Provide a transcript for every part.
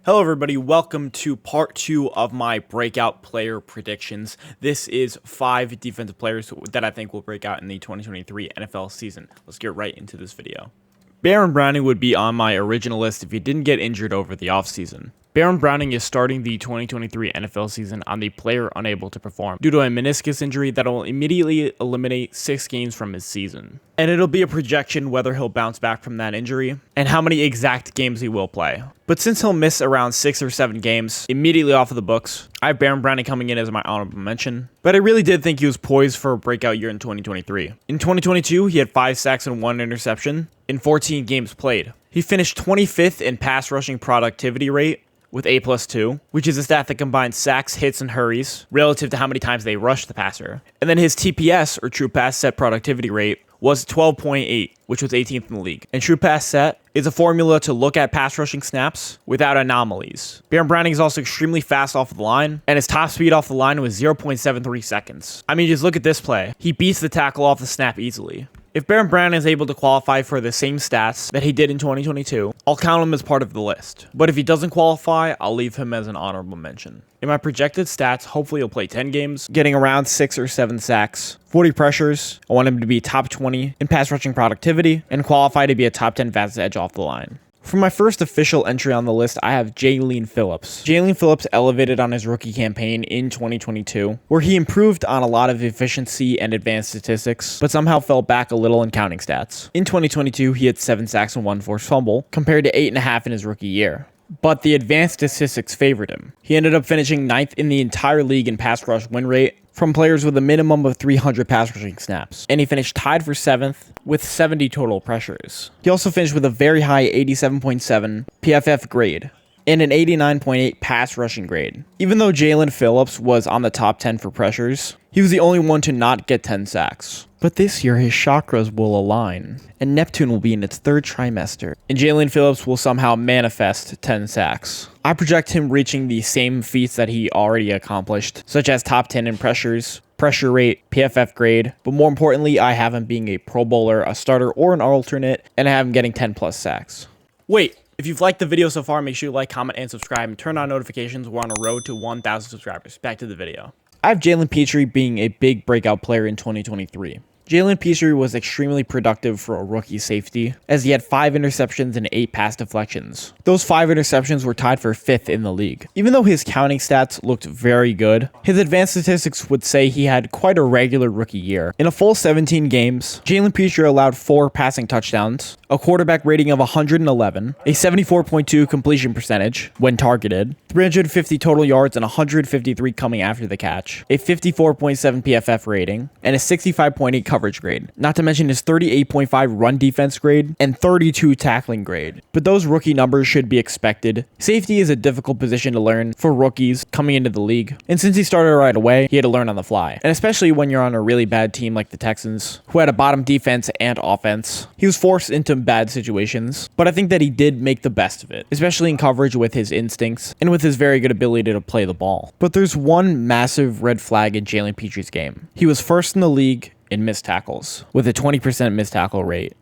Hello everybody, welcome to part 2 of my breakout player predictions. This is 5 defensive players that I think will break out in the 2023 NFL season. Let's get right into this video. Baron Browning would be on my original list if he didn't get injured over the offseason. Baron Browning is starting the 2023 NFL season on the player unable to perform due to a meniscus injury that will immediately eliminate 6 games from his season. And it'll be a projection whether he'll bounce back from that injury and how many exact games he will play. But since he'll miss around 6 or 7 games immediately off of the books, I have Baron Browning coming in as my honorable mention. But I really did think he was poised for a breakout year in 2023. In 2022, he had 5 sacks and 1 interception in 14 games played. He finished 25th in pass rushing productivity rate with A+2, which is a stat that combines sacks, hits, and hurries relative to how many times they rush the passer. And then his TPS, or true pass set productivity rate, was 12.8, which was 18th in the league. And true pass set is a formula to look at pass rushing snaps without anomalies. Baron Browning is also extremely fast off the line, and his top speed off the line was 0.73 seconds. I mean, just look at this play. He beats the tackle off the snap easily. If Baron Browning is able to qualify for the same stats that he did in 2022, I'll count him as part of the list. But if he doesn't qualify, I'll leave him as an honorable mention. In my projected stats, hopefully he'll play 10 games, getting around 6 or 7 sacks, 40 pressures. I want him to be top 20 in pass rushing productivity, and qualify to be a top 10 fastest edge off the line. For my first official entry on the list, I have Jaelan Phillips. Jaelan Phillips elevated on his rookie campaign in 2022, where he improved on a lot of efficiency and advanced statistics, but somehow fell back a little in counting stats. In 2022, he had 7 sacks and 1 forced fumble, compared to 8.5 in his rookie year. But the advanced statistics favored him. He ended up finishing 9th in the entire league in pass rush win rate from players with a minimum of 300 pass rushing snaps, and he finished tied for 7th with 70 total pressures. He also finished with a very high 87.7 PFF grade and an 89.8 pass rushing grade. Even though Jaelan Phillips was on the top 10 for pressures, he was the only one to not get 10 sacks. But this year, his chakras will align, and Neptune will be in its 3rd trimester, and Jaelan Phillips will somehow manifest 10 sacks. I project him reaching the same feats that he already accomplished, such as top 10 in pressures, pressure rate, PFF grade, but more importantly, I have him being a Pro Bowler, a starter, or an alternate, and I have him getting 10 plus sacks. Wait, if you've liked the video so far, make sure you like, comment, and subscribe, and turn on notifications. We're on a road to 1,000 subscribers. Back to the video. I have Jalen Pitre being a big breakout player in 2023. Jalen Pitre was extremely productive for a rookie safety, as he had 5 interceptions and 8 pass deflections. Those 5 interceptions were tied for 5th in the league. Even though his counting stats looked very good, his advanced statistics would say he had quite a regular rookie year. In a full 17 games, Jalen Pitre allowed 4 passing touchdowns, a quarterback rating of 111, a 74.2 completion percentage when targeted, 350 total yards and 153 coming after the catch, a 54.7 PFF rating, and a 65.8 coverage grade, not to mention his 38.5 run defense grade and 32 tackling grade. But those rookie numbers should be expected. Safety is a difficult position to learn for rookies coming into the league, and since he started right away, he had to learn on the fly. And especially when you're on a really bad team like the Texans, who had a bottom defense and offense, he was forced into bad situations, but I think that he did make the best of it, especially in coverage with his instincts and with his very good ability to play the ball. But there's one massive red flag in Jalen Pitre's game. He was 1st in the league in missed tackles, with a 20% missed tackle rate.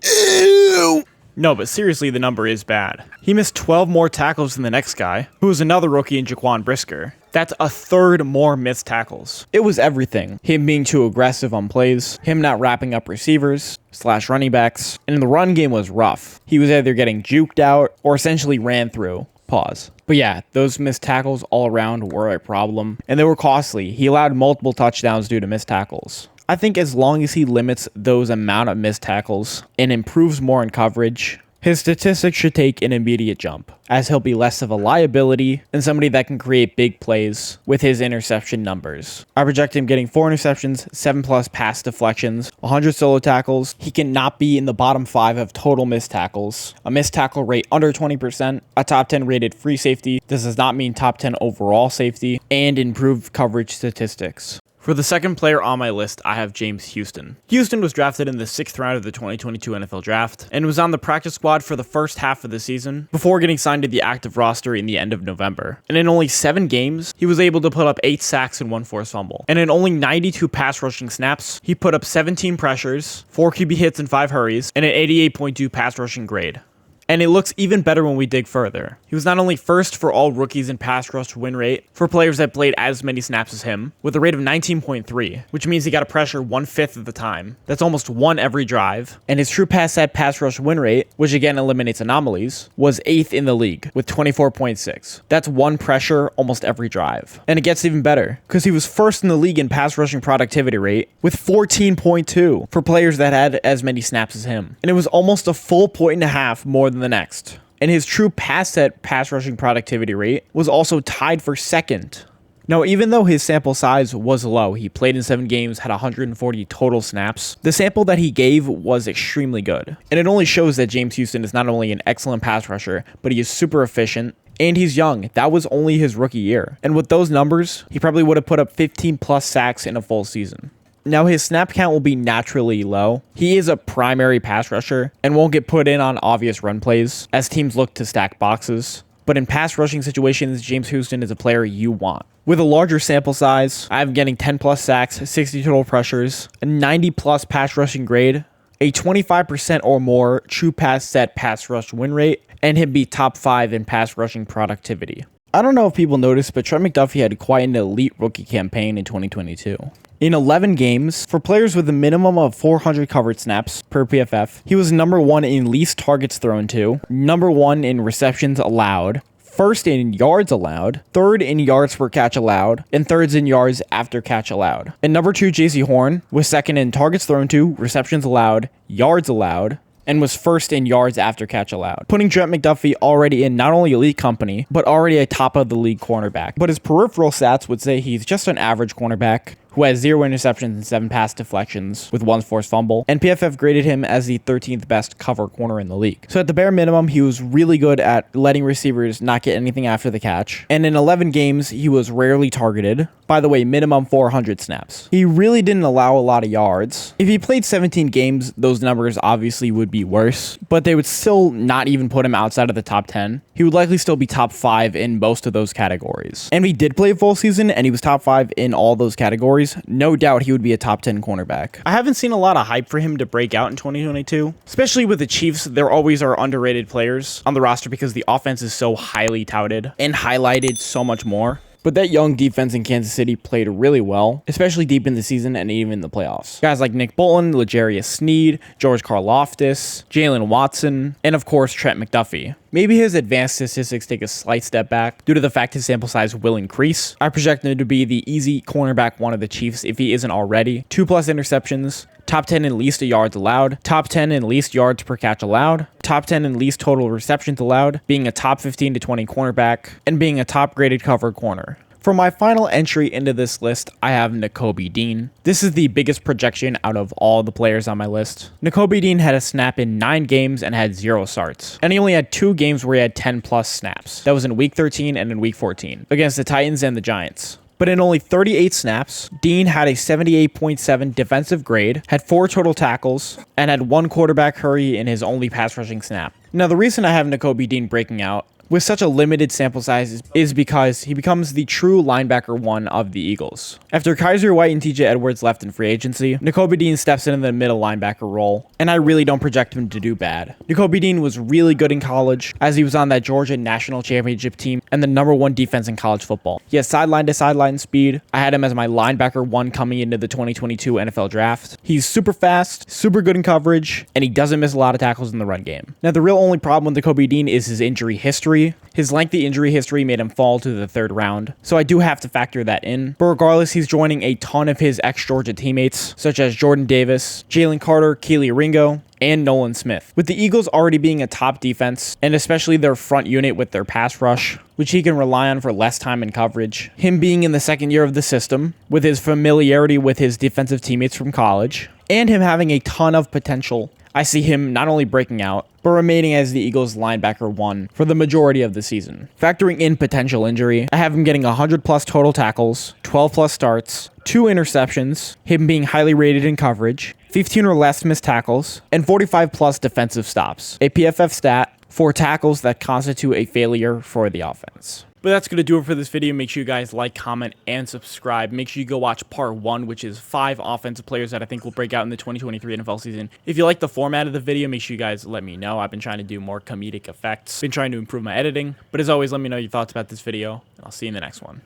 Ew. No, but seriously, the number is bad. He missed 12 more tackles than the next guy, who was another rookie in Jaquan Brisker. That's a 3rd more missed tackles. It was everything. Him being too aggressive on plays, him not wrapping up receivers / running backs, and the run game was rough. He was either getting juked out or essentially ran through. Pause. But yeah, those missed tackles all around were a problem, and they were costly. He allowed multiple touchdowns due to missed tackles. I think as long as he limits those amount of missed tackles and improves more in coverage, his statistics should take an immediate jump, as he'll be less of a liability and somebody that can create big plays with his interception numbers. I project him getting 4 interceptions, 7 plus pass deflections, 100 solo tackles. He cannot be in the bottom 5 of total missed tackles, a missed tackle rate under 20%, a top 10 rated free safety. This does not mean top 10 overall safety, and improved coverage statistics. For the second player on my list, I have James Houston. Houston was drafted in the 6th round of the 2022 NFL Draft and was on the practice squad for the first half of the season before getting signed to the active roster in the end of November. And in only 7 games, he was able to put up 8 sacks and 1 forced fumble. And in only 92 pass rushing snaps, he put up 17 pressures, 4 QB hits and 5 hurries, and an 88.2 pass rushing grade. And it looks even better when we dig further. He was not only first for all rookies in pass rush win rate for players that played as many snaps as him, with a rate of 19.3, which means he got a pressure 1/5 of the time. That's almost one every drive. And his true pass set pass rush win rate, which again eliminates anomalies, was 8th in the league with 24.6. That's one pressure almost every drive. And it gets even better, because he was first in the league in pass rushing productivity rate with 14.2 for players that had as many snaps as him. And it was almost a full point and a half more than the next. And his true pass set pass rushing productivity rate was also tied for second. Now, even though his sample size was low, he played in 7 games, had 140 total snaps, the sample that he gave was extremely good. And it only shows that James Houston is not only an excellent pass rusher, but he is super efficient, and he's young. That was only his rookie year. And with those numbers, he probably would have put up 15 plus sacks in a full season. Now, his snap count will be naturally low. He is a primary pass rusher and won't get put in on obvious run plays as teams look to stack boxes. But in pass rushing situations, James Houston is a player you want. With a larger sample size, I'm getting 10 plus sacks, 60 total pressures, a 90 plus pass rushing grade, a 25% or more true pass set pass rush win rate, and him be top 5 in pass rushing productivity. I don't know if people noticed, but Trent McDuffie had quite an elite rookie campaign in 2022. In 11 games, for players with a minimum of 400 covered snaps per PFF, he was number 1 in least targets thrown to, number 1 in receptions allowed, first in yards allowed, third in yards per catch allowed, and third in yards after catch allowed. And number 2, JC Horn, was second in targets thrown to, receptions allowed, yards allowed, and was first in yards after catch allowed, putting Trent McDuffie already in not only elite company, but already a top of the league cornerback. But his peripheral stats would say he's just an average cornerback who has 0 interceptions and 7 pass deflections with 1 forced fumble, and PFF graded him as the 13th best cover corner in the league. So at the bare minimum, he was really good at letting receivers not get anything after the catch, and in 11 games, he was rarely targeted. By the way, minimum 400 snaps. He really didn't allow a lot of yards. If he played 17 games, those numbers obviously would be worse, but they would still not even put him outside of the top 10. He would likely still be top 5 in most of those categories. And if he did play a full season and he was top 5 in all those categories, no doubt he would be a top 10 cornerback. I haven't seen a lot of hype for him to break out in 2022, especially with the Chiefs. There always are underrated players on the roster because the offense is so highly touted and highlighted so much more. But that young defense in Kansas City played really well, especially deep in the season and even in the playoffs. Guys like Nick Bolton, L'Jarius Sneed, George Karlaftis, Jalen Watson, and of course Trent McDuffie. Maybe his advanced statistics take a slight step back due to the fact his sample size will increase. I project him to be the easy cornerback 1 of the Chiefs if he isn't already. 2+ interceptions, top 10 in least yards allowed, top 10 in least yards per catch allowed, top 10 in least total receptions allowed, being a top 15 to 20 cornerback, and being a top graded cover corner. For my final entry into this list, I have Nico Dean. This is the biggest projection out of all the players on my list. Nico Dean had a snap in 9 games and had 0 starts. And he only had 2 games where he had 10 plus snaps. That was in week 13 and in week 14 against the Titans and the Giants. But in only 38 snaps, Dean had a 78.7 defensive grade, had 4 total tackles, and had 1 quarterback hurry in his only pass rushing snap. Now, the reason I have Nico Dean breaking out with such a limited sample size is because he becomes the true linebacker 1 of the Eagles. After Kaiser White and TJ Edwards left in free agency, Nico Dean steps into the middle linebacker role, and I really don't project him to do bad. Nico Dean was really good in college, as he was on that Georgia national championship team and the number 1 defense in college football. He has sideline to sideline speed. I had him as my linebacker 1 coming into the 2022 NFL draft. He's super fast, super good in coverage, and he doesn't miss a lot of tackles in the run game. Now, the real only problem with Nico Dean is his injury history. His lengthy injury history made him fall to the 3rd round, so I do have to factor that in. But regardless, he's joining a ton of his ex-Georgia teammates, such as Jordan Davis, Jalen Carter, Keely Ringo, and Nolan Smith. With the Eagles already being a top defense, and especially their front unit with their pass rush, which he can rely on for less time in coverage, him being in the 2nd year of the system, with his familiarity with his defensive teammates from college, and him having a ton of potential, I see him not only breaking out, but remaining as the Eagles linebacker 1 for the majority of the season. Factoring in potential injury, I have him getting 100 plus total tackles, 12 plus starts, 2 interceptions, him being highly rated in coverage, 15 or less missed tackles, and 45 plus defensive stops. A PFF stat for tackles that constitute a failure for the offense. But that's going to do it for this video. Make sure you guys like, comment, and subscribe. Make sure you go watch part 1, which is 5 offensive players that I think will break out in the 2023 NFL season. If you like the format of the video, make sure you guys let me know. I've been trying to do more comedic effects. Been trying to improve my editing. But as always, let me know your thoughts about this video, and I'll see you in the next one.